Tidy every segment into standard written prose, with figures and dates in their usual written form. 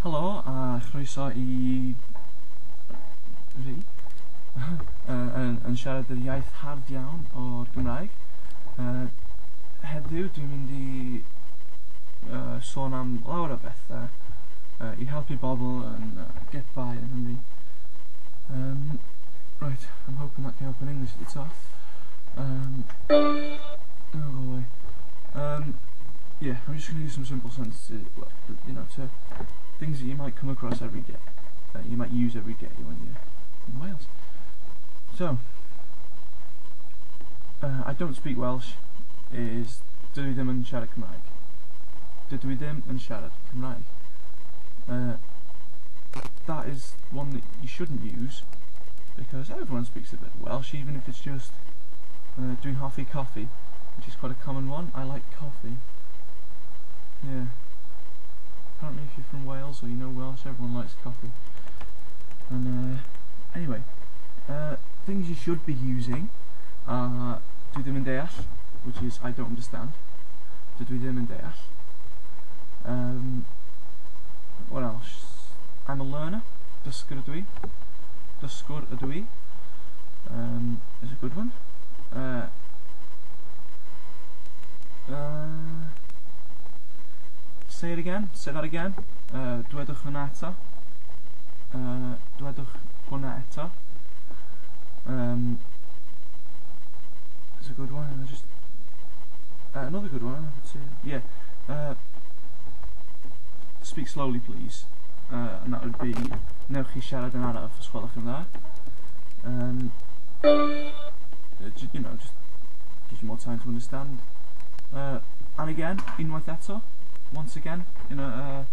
Helo a chroeso I fi yn siarad yr iaith hard iawn o'r Gymraeg. Heddiw dwi'n mynd I sôn am lawer o bethau I helpu bobl and get by yn Nghymru. Right, I'm hoping that can help in English at the top. Oh, go away. Yeah, I'm just going to use some simple sentences, you know, to things that you might come across every day, that you might use every day when you're in Wales. So, I don't speak Welsh is dydw I ddim yn siarad Cymraeg. Dydw I ddim yn siarad Cymraeg. That is one that you shouldn't use because everyone speaks a bit of Welsh, even if it's just doing hoffi coffee, which is quite a common one. I like coffee. Yeah. Apparently if you're from Wales or you know Welsh, everyone likes coffee. And anyway, things you should be using are dwi ddim yn deall, which is I don't understand. Dydw I ddim yn deall. What else? I'm a learner. Dysgwr ydw I. Dysgwr ydw I. Is a good one. Say it again. Say that again. Dwedwch hwnna eto. Dwedwch hwnna eto. It's a good one. Just another good one. I could say. Yeah. Speak slowly, please. And that would be newch chi siarad yn araf os gwelwch yn dda. You know, just gives you more time to understand. And again, unwaith eto. Once again, you know,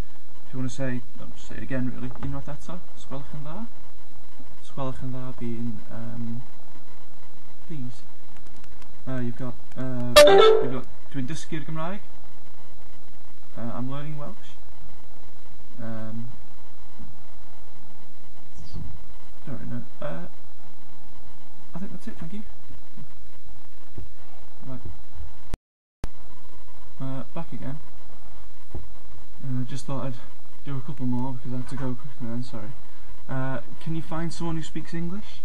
if you want to say, just say it again really, unwaith eto, os gwelwch yn dda. Os gwelwch yn dda being, please. You've got dwi'n dysgu'r Gymraeg. I'm learning Welsh. Don't really know. I think that's it, thank you. Right. Back again. Just thought I'd do a couple more because I had to go quickly then, sorry. Can you find someone who speaks English?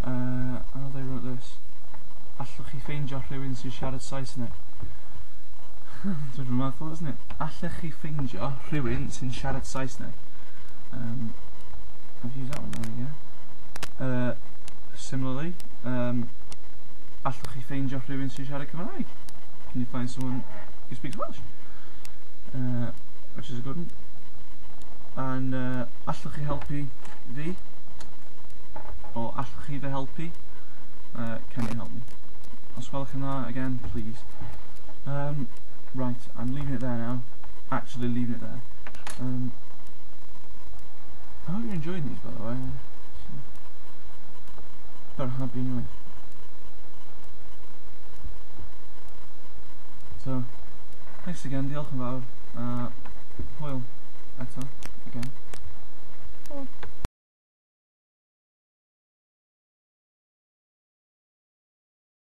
How they wrote this. Allwch chi ffeindio rhywun sy'n siarad Saesneg? It's a bit of a mouthful, isn't it? Allwch chi ffeindio rhywun sy'n siarad Saesneg? I've used that one already, yeah? Similarly, allwch chi ffeindio rhywun sy'n siarad Cymraeg? Can you find someone who speaks Welsh? Which is a good one. And allwch chi helpu fi? Or allwch chi fy helpu? Can you help me? Os gwelwch yn dda, again, please. Right, I'm leaving it there now. Actually leaving it there. I hope you're enjoying these, by the way. Very happy anyway. So, thanks again, diolch yn fawr. Hwyl eto, again. Bye.